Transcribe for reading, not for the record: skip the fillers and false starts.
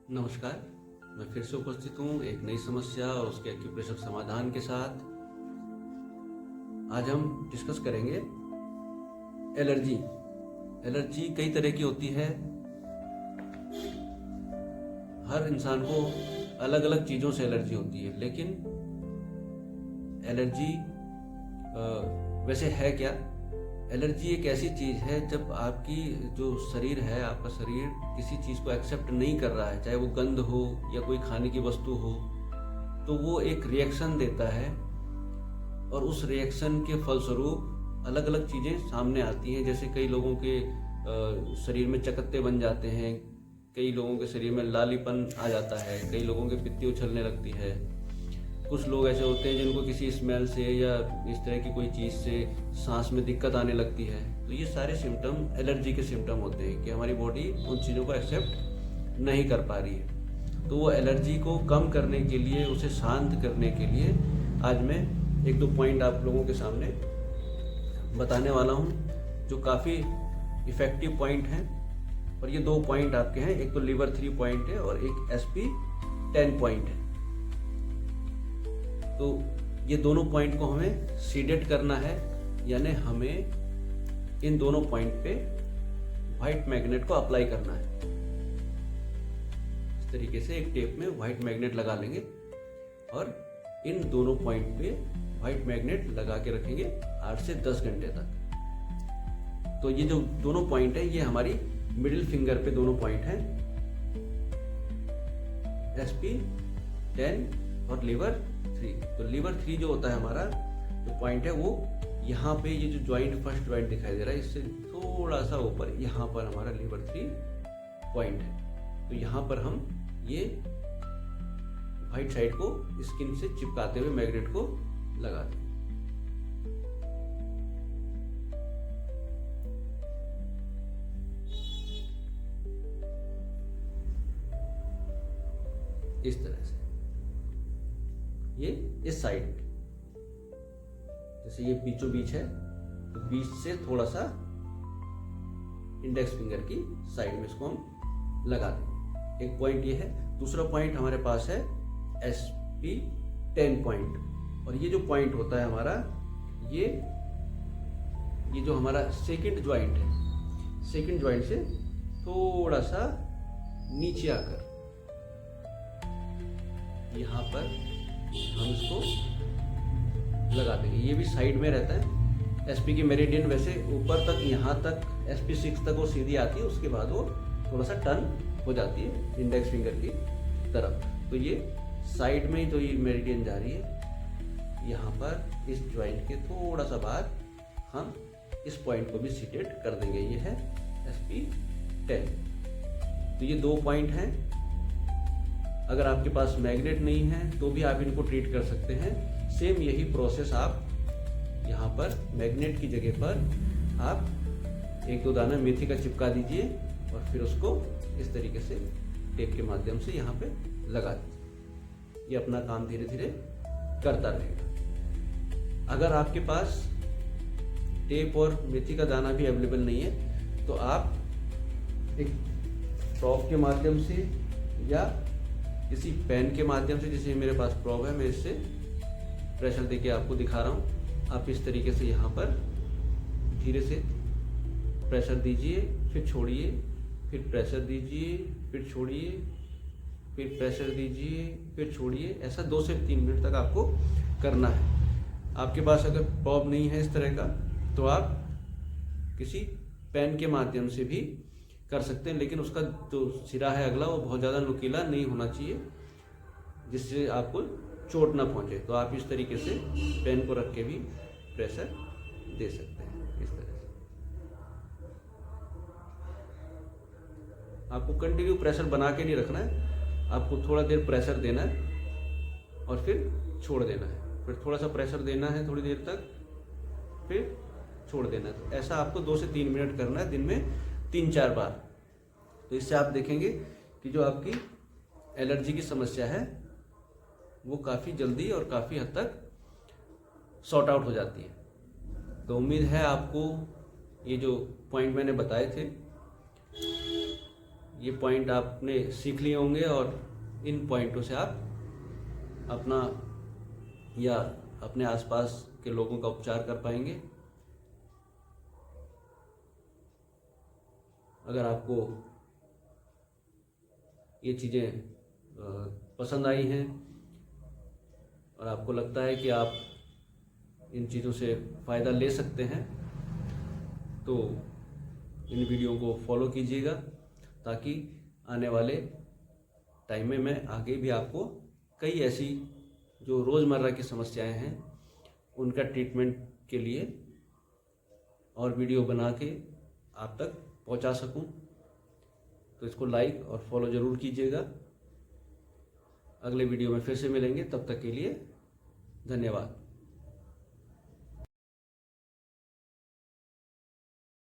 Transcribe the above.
नमस्कार। मैं फिर से उपस्थित हूँ एक नई समस्या और उसके एक्यूप्रेशर समाधान के साथ। आज हम डिस्कस करेंगे एलर्जी। एलर्जी कई तरह की होती है। हर इंसान को अलग अलग चीज़ों से एलर्जी होती है, लेकिन एलर्जी वैसे है क्या? एलर्जी एक ऐसी चीज़ है जब आपकी जो शरीर है, आपका शरीर किसी चीज़ को एक्सेप्ट नहीं कर रहा है, चाहे वो गंध हो या कोई खाने की वस्तु हो, तो वो एक रिएक्शन देता है और उस रिएक्शन के फलस्वरूप अलग अलग चीज़ें सामने आती हैं। जैसे कई लोगों के शरीर में चकत्ते बन जाते हैं, कई लोगों के शरीर में लालीपन आ जाता है, कई लोगों के पित्ती उछलने लगती है। कुछ लोग ऐसे होते हैं जिनको किसी स्मेल से या इस तरह की कोई चीज़ से सांस में दिक्कत आने लगती है। तो ये सारे सिम्टम एलर्जी के सिम्टम होते हैं कि हमारी बॉडी उन चीज़ों को एक्सेप्ट नहीं कर पा रही है। तो वो एलर्जी को कम करने के लिए, उसे शांत करने के लिए आज मैं एक दो पॉइंट आप लोगों के सामने बताने वाला हूँ, जो काफ़ी इफ़ेक्टिव पॉइंट हैं। और ये दो पॉइंट आपके हैं, एक तो लीवर 3 पॉइंट है और एक SP10 पॉइंट है। तो ये दोनों पॉइंट को हमें सीडेट करना है, यानी हमें इन दोनों पॉइंट पे व्हाइट मैग्नेट को अप्लाई करना है। इस तरीके से एक टेप में व्हाइट मैग्नेट लगा लेंगे और इन दोनों पॉइंट पे व्हाइट मैग्नेट लगा के रखेंगे 8 से 10 घंटे तक। तो ये जो दोनों पॉइंट है, ये हमारी मिडिल फिंगर पे दोनों पॉइंट हैं, SP10 और लीवर 3। तो लीवर 3 जो होता है हमारा जो पॉइंट है, वो यहाँ पे ये जो ज्वाइंट, फर्स्ट ज्वाइंट दिखाई दे रहा है, इससे थोड़ा सा ऊपर यहाँ पर हमारा लीवर 3 पॉइंट है। तो यहाँ पर हम ये व्हाइट साइड को स्किन से चिपकाते हुए मैग्नेट को लगा दें। इस तरह से ये इस साइड, जैसे ये बीचों बीच है, तो बीच से थोड़ा सा इंडेक्स फिंगर की साइड में इसको हम लगा देंगे। एक पॉइंट ये है। दूसरा पॉइंट हमारे पास है SP10 पॉइंट। और ये जो पॉइंट होता है हमारा, ये जो हमारा सेकंड ज्वाइंट है, सेकंड ज्वाइंट से थोड़ा सा नीचे आकर यहाँ पर हम इसको लगा देंगे। ये भी साइड में रहता है। SP की मेरिडियन वैसे ऊपर तक, यहाँ तक SP6 तक वो सीधी आती है, उसके बाद वो थोड़ा सा टर्न हो जाती है इंडेक्स फिंगर की तरफ। तो ये साइड में जो ये मेरिडियन जा रही है, यहाँ पर इस ज्वाइंट के थोड़ा सा बाद हम इस पॉइंट को भी सीटेड कर देंगे। ये है SP10। तो ये दो पॉइंट हैं। अगर आपके पास मैग्नेट नहीं है तो भी आप इनको ट्रीट कर सकते हैं। सेम यही प्रोसेस आप यहाँ पर मैग्नेट की जगह पर आप एक दो दाना मेथी का चिपका दीजिए और फिर उसको इस तरीके से टेप के माध्यम से यहाँ पे लगा दीजिए। ये अपना काम धीरे धीरे करता रहेगा। अगर आपके पास टेप और मेथी का दाना भी अवेलेबल नहीं है तो आप एक प्रॉप के माध्यम से या किसी पेन के माध्यम से, जैसे मेरे पास प्रॉप है, मैं इससे प्रेशर देके आपको दिखा रहा हूँ। आप इस तरीके से यहाँ पर धीरे से प्रेशर दीजिए, फिर छोड़िए, फिर प्रेशर दीजिए, फिर छोड़िए, फिर प्रेशर दीजिए, फिर छोड़िए। ऐसा 2 से 3 मिनट तक आपको करना है। आपके पास अगर प्रॉप नहीं है इस तरह का तो आप किसी पेन के माध्यम से भी कर सकते हैं, लेकिन उसका जो सिरा है अगला, वो बहुत ज़्यादा नुकीला नहीं होना चाहिए, जिससे आपको चोट ना पहुंचे। तो आप इस तरीके से पेन को रख के भी प्रेशर दे सकते हैं। इस तरह से आपको कंटिन्यू प्रेशर बना के नहीं रखना है, आपको थोड़ा देर प्रेशर देना है और फिर छोड़ देना है, फिर थोड़ा सा प्रेशर देना है थोड़ी देर तक, फिर छोड़ देना है। तो ऐसा आपको 2 से 3 मिनट करना है, दिन में 3-4 बार। तो इससे आप देखेंगे कि जो आपकी एलर्जी की समस्या है वो काफ़ी जल्दी और काफ़ी हद तक सॉर्ट आउट हो जाती है। तो उम्मीद है आपको ये जो पॉइंट मैंने बताए थे ये पॉइंट आपने सीख लिए होंगे और इन पॉइंटों से आप अपना या अपने आसपास के लोगों का उपचार कर पाएंगे। अगर आपको ये चीज़ें पसंद आई हैं और आपको लगता है कि आप इन चीज़ों से फ़ायदा ले सकते हैं तो इन वीडियो को फॉलो कीजिएगा, ताकि आने वाले टाइम में मैं आगे भी आपको कई ऐसी जो रोज़मर्रा की समस्याएं हैं उनका ट्रीटमेंट के लिए और वीडियो बना के आप तक पहुंचा सकूं। तो इसको लाइक और फॉलो ज़रूर कीजिएगा। अगले वीडियो में फिर से मिलेंगे, तब तक के लिए धन्यवाद।